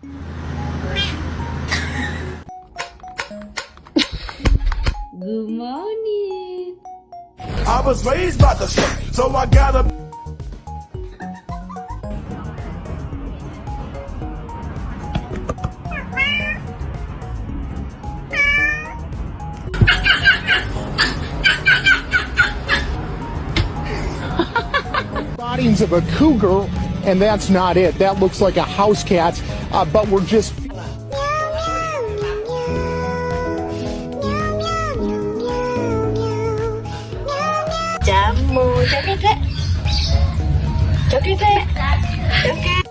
Good morning. I was raised by the street, so I gotta. Sightings of a cougar, and that's not it. That looks like a house cat, but we're just. Chào mừng cháu Tuyết Tuyết. Cháu Tuyết Tuyết. Cháu ca.